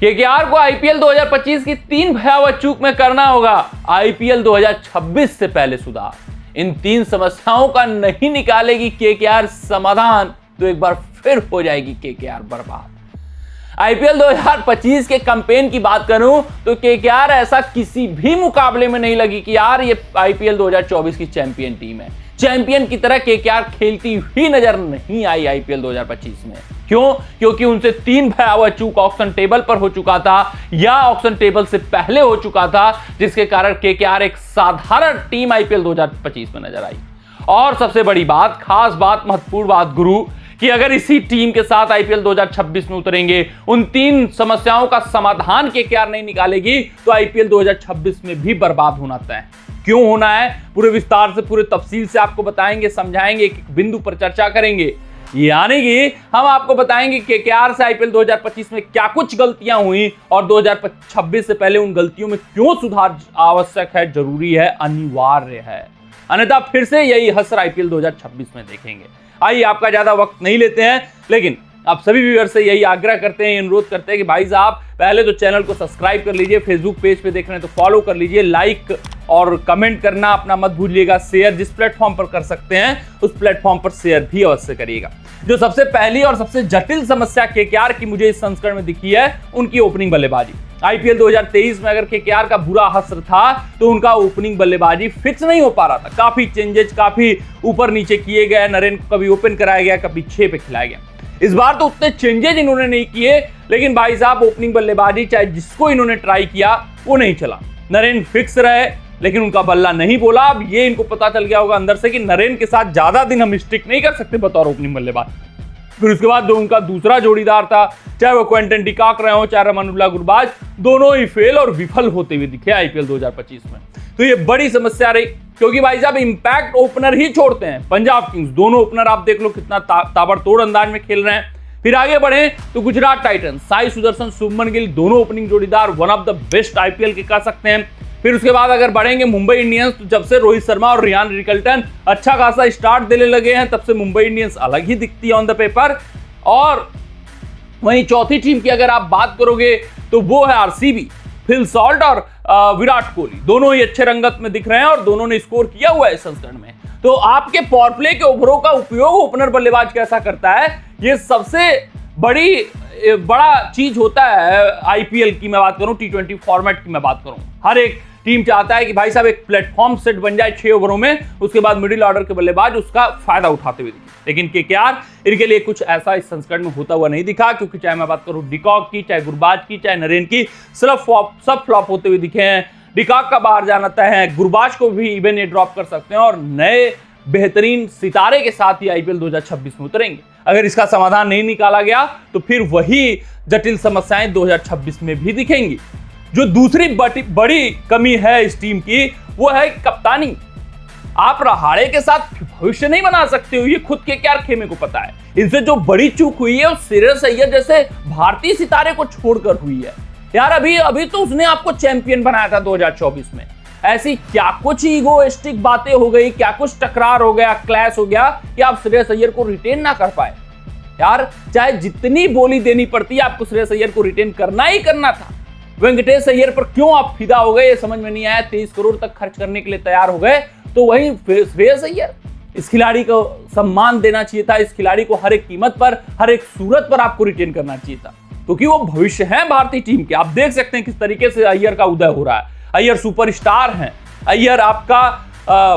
KKR को IPL 2025 की 3 भयावह चूक में करना होगा आईपीएल 2026 से पहले सुधार। इन 3 समस्याओं का नहीं निकालेगी केकेआर समाधान तो एक बार फिर हो जाएगी केकेआर बर्बाद। आईपीएल 2025 के कैंपेन की बात करूं तो केकेआर ऐसा किसी भी मुकाबले में नहीं लगी कि यार ये आईपीएल 2024 की चैंपियन टीम है। चैंपियन की तरह केकेआर खेलती हुई नजर नहीं आई आईपीएल 2025 में। क्यों? क्योंकि उनसे 3 भयावह चूक ऑक्शन टेबल पर हो चुका था या ऑक्शन टेबल से पहले हो चुका था, जिसके कारण केकेआर एक साधारण टीम आईपीएल 2025 में नजर आई। और सबसे बड़ी बात, खास बात, महत्वपूर्ण बात गुरु, कि अगर इसी टीम के साथ आईपीएल 2026 में उतरेंगे, उन 3 समस्याओं का समाधान केकेआर नहीं निकालेगी तो आईपीएल 2026 में भी बर्बाद होना तय है। क्यों होना है, पूरे विस्तार से, पूरे तफसील से आपको बताएंगे, समझाएंगे, एक बिंदु पर चर्चा करेंगे। यानी कि हम आपको बताएंगे केकेआर से आईपीएल 2025 में क्या कुछ गलतियां हुई और 2026 से पहले उन गलतियों में क्यों सुधार आवश्यक है, जरूरी है, अनिवार्य है। अन्यथा फिर से यही हसर आईपीएल 2026 में देखेंगे। आइए, आपका ज्यादा वक्त नहीं लेते हैं, लेकिन आप सभी व्यूअर से यही आग्रह करते हैं, अनुरोध करते हैं कि भाई साहब पहले तो चैनल को सब्सक्राइब कर लीजिए, फेसबुक पेज पे देख रहे हैं तो फॉलो कर लीजिए, लाइक और कमेंट करना अपना मत भूलिएगा, शेयर जिस प्लेटफॉर्म पर कर सकते हैं उस प्लेटफॉर्म पर शेयर भी अवश्य करिएगा। जो सबसे पहली और सबसे जटिल समस्या केकेआर की मुझे इस संस्करण में दिखी है, उनकी ओपनिंग बल्लेबाजी। आईपीएल 2023 में अगर केकेआर का बुरा हसर था तो उनका ओपनिंग बल्लेबाजी फिक्स नहीं हो पा रहा था। काफी चेंजेस, काफी ऊपर नीचे किए गए। नरेन को कभी ओपन कराया गया, कभी 6 पे खिलाया गया। इस बार तो उतने चेंजेस इन्होंने नहीं किए, लेकिन भाई साहब ओपनिंग बल्लेबाजी चाहे जिसको इन्होंने ट्राई किया वो नहीं चला। नरेन फिक्स रहे लेकिन उनका बल्ला नहीं बोला। अब ये इनको पता चल गया होगा अंदर से कि नरेन के साथ ज्यादा दिन हम स्टिक नहीं कर सकते बतौर ओपनिंग बल्लेबाज। फिर उसके बाद जो उनका दूसरा जोड़ीदार था, चाहे वो क्विंटन डिकॉक रहे हो, चाहे रमानुल्लाह गुरबाज, दोनों ही फेल और विफल होते हुए दिखे आईपीएल 2025 में। तो ये बड़ी समस्या रही, क्योंकि भाई साहब इंपैक्ट ओपनर ही छोड़ते हैं पंजाब किंग्स। दोनों ओपनर आप देख लो कितना ताबड़तोड़ अंदाज में खेल रहे हैं। फिर आगे बढ़े तो गुजरात टाइटंस, साई सुदर्शन, शुभमन गिल, दोनों ओपनिंग जोड़ीदार one of the best IPL के कह सकते हैं। फिर उसके बाद अगर बढ़ेंगे मुंबई इंडियंस, तो जब से रोहित शर्मा और रियान रिकल्टन अच्छा खासा स्टार्ट देने लगे हैं, तब से मुंबई इंडियंस अलग ही दिखती है ऑन द पेपर। और वहीं चौथी टीम की अगर आप बात करोगे तो वो है आरसीबी। फिल सॉल्ट और विराट कोहली दोनों ही अच्छे रंगत में दिख रहे हैं और दोनों ने स्कोर किया हुआ है इस संस्करण में। तो आपके पावर प्ले के ओवरों का उपयोग ओपनर बल्लेबाज कैसा करता है, ये सबसे बड़ा चीज होता है आईपीएल की मैं बात करूं, टी20 फॉर्मेट की मैं बात करूं। हर एक टीम चाहता है कि भाई साहब एक प्लेटफॉर्म सेट बन जाए 6 ओवरों में, उसके बाद मिडिल ऑर्डर के बल्लेबाज उसका फायदा उठाते हुए दिखे। लेकिन केकेआर इनके लिए कुछ ऐसा इस संस्करण में होता हुआ नहीं दिखा, क्योंकि चाहे मैं बात करूं डिकॉक की, चाहे गुरबाज की, चाहे नरेन की, सब फ्लॉप होते हुए दिखे हैं। डिकॉक का बाहर जाना तय है, गुरबाज को भी इवन ये ड्रॉप कर सकते हैं और नए बेहतरीन सितारे के साथ ही आईपीएल 2026 में उतरेंगे। अगर इसका समाधान नहीं निकाला गया तो फिर वही जटिल समस्याएं 2026 में भी दिखेंगी। जो दूसरी बड़ी कमी है इस टीम की वो है कप्तानी। आप रहाड़े के साथ भविष्य नहीं बना सकते हो, ये खुद केकेआर खेमे को पता है। इनसे जो बड़ी चूक हुई है वो श्रेयस अय्यर जैसे भारतीय सितारे को छोड़कर हुई है। यार अभी तो उसने आपको चैंपियन बनाया था 2024 में। ऐसी क्या कुछ ईगोइस्टिक बातें हो गई, क्या कुछ टकरार हो गया, क्लैश हो गया कि आप श्रेयस अय्यर को रिटेन ना कर पाए। यार चाहे जितनी बोली देनी पड़ती है, आपको श्रेयस अय्यर को रिटेन करना ही करना था। वेंकटेश अय्यर पर क्यों आप फिदा हो गए, ये समझ में नहीं आया। 23 करोड़ तक खर्च करने के लिए तैयार हो गए, तो वही श्रेयस अय्यर, इस खिलाड़ी को सम्मान देना चाहिए था। इस खिलाड़ी को हर एक कीमत पर, हर एक सूरत पर आपको रिटेन करना चाहिए था, क्योंकि वो भविष्य है भारतीय टीम के। आप देख सकते हैं किस तरीके से अय्यर का उदय हो रहा है। अय्यर सुपरस्टार हैं, अय्यर आपका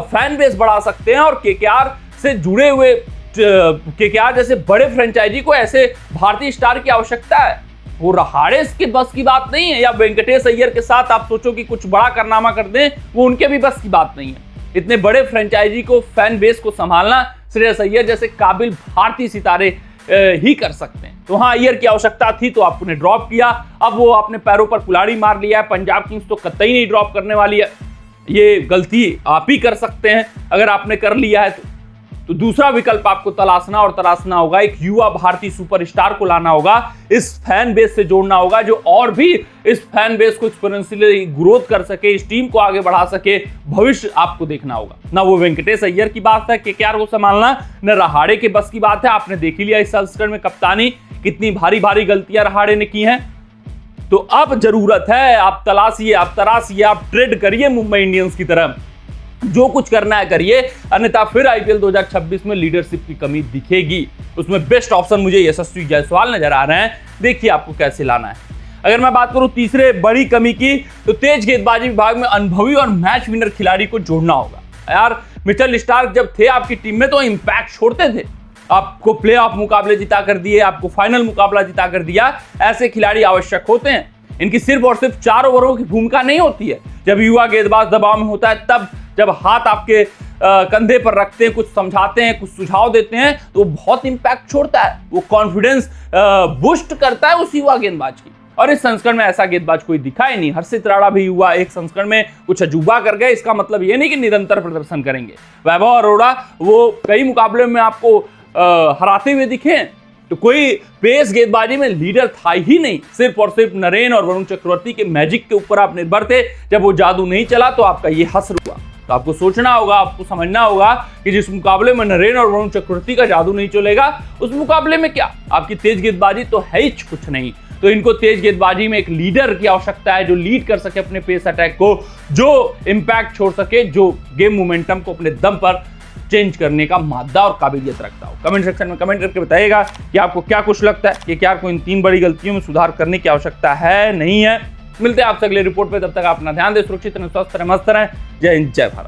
फैन बेस बढ़ा सकते हैं और केकेआर से जुड़े हुए केकेआर जैसे बड़े फ्रेंचाइजी को ऐसे भारतीय स्टार की आवश्यकता है। वो रहाड़े के बस की बात नहीं है, या वेंकटेश अय्यर के साथ आप सोचो कि कुछ बड़ा कारनामा कर दें, वो उनके भी बस की बात नहीं है। इतने बड़े फ्रेंचाइजी को, फैन बेस को संभालना श्रेयस अय्यर जैसे काबिल भारतीय सितारे ही कर सकते हैं। तो हाँ, अय्यर की आवश्यकता थी तो आपने ड्रॉप किया। अब वो अपने पैरों पर कुल्हाड़ी मार लिया है। पंजाब किंग्स तो कतई नहीं ड्रॉप करने वाली है। ये गलती आप ही कर सकते हैं अगर आपने कर लिया है तो दूसरा विकल्प आपको तलाशना होगा। एक युवा भारतीय सुपरस्टार को लाना होगा, इस फैन बेस से जोड़ना होगा, जो और भी इस फैन बेस को एक्सपोनेंशियली ग्रोथ कर सके, इस टीम को आगे बढ़ा सके। भविष्य आपको देखना होगा। ना वो वेंकटेश अय्यर की बात है केकेआर को संभालना, न रहाड़े के बस की बात है। आपने देख ही लिया इस संस्करण में कप्तानी कितनी भारी भारी गलतियां रहाड़े ने की हैं। तो अब जरूरत है आप तलाशिए, आप तराशिए, आप ट्रेड करिए मुंबई इंडियंस की तरह, जो कुछ करना है करिए, अन्यथा फिर आईपीएल 2026 में लीडरशिप की कमी दिखेगी। उसमें बेस्ट ऑप्शन मुझे यशस्वी जायसवाल नजर आ रहे हैं, देखिए आपको कैसे लाना है। अगर मैं बात करूं तीसरे बड़ी कमी की, तो तेज गेंदबाजी विभाग में अनुभवी और मैच विनर खिलाड़ी को जोड़ना होगा। यार मिचेल स्टार्क जब थे आपकी टीम में तो इंपैक्ट छोड़ते थे, आपको प्लेऑफ मुकाबले जिता कर दिए, आपको फाइनल मुकाबला जिता कर दिया। ऐसे खिलाड़ी आवश्यक होते हैं, इनकी सिर्फ और सिर्फ 4 ओवरों की भूमिका नहीं होती है। जब युवा गेंदबाज दबाव में होता है, तब जब हाथ आपके कंधे पर रखते हैं, कुछ समझाते हैं, कुछ सुझाव देते हैं, तो वो बहुत इंपैक्ट छोड़ता है, वो कॉन्फिडेंस बूस्ट करता है उस युवा गेंदबाज की। और इस संस्करण में ऐसा गेंदबाज कोई दिखा ही नहीं। हर्षित राणा भी हुआ एक संस्करण में कुछ अजूबा कर गए, इसका मतलब ये नहीं कि निरंतर प्रदर्शन करेंगे। वैभव अरोड़ा वो कई मुकाबले में आपको हराते हुए दिखे, तो कोई पेस गेंदबाजी में लीडर था ही नहीं। सिर्फ और सिर्फ नरेन और वरुण चक्रवर्ती के मैजिक के ऊपर आप निर्भर थे। जब वो जादू नहीं चला तो आपका ये हसर हुआ। तो आपको सोचना होगा, आपको समझना होगा कि जिस मुकाबले में नरेन और वरुण चक्रवर्ती का जादू नहीं चलेगा, उस मुकाबले में क्या आपकी तेज गेंदबाजी तो है ही कुछ नहीं। तो इनको तेज गेंदबाजी में एक लीडर की आवश्यकता है, जो लीड कर सके अपने पेस अटैक को, जो इंपैक्ट छोड़ सके, जो गेम मोमेंटम को अपने दम पर चेंज करने का मादा और काबिलियत रखता हो। कमेंट सेक्शन में कमेंट करके बताइएगा कि आपको क्या कुछ लगता है कि क्या आपको इन 3 बड़ी गलतियों में सुधार करने की आवश्यकता है, नहीं है। मिलते हैं आपसे अगले रिपोर्ट पे, तब तक अपना ध्यान दें, सुरक्षित रहें, स्वस्थ रहें, मस्त रहें। जय हिंद, जय भारत।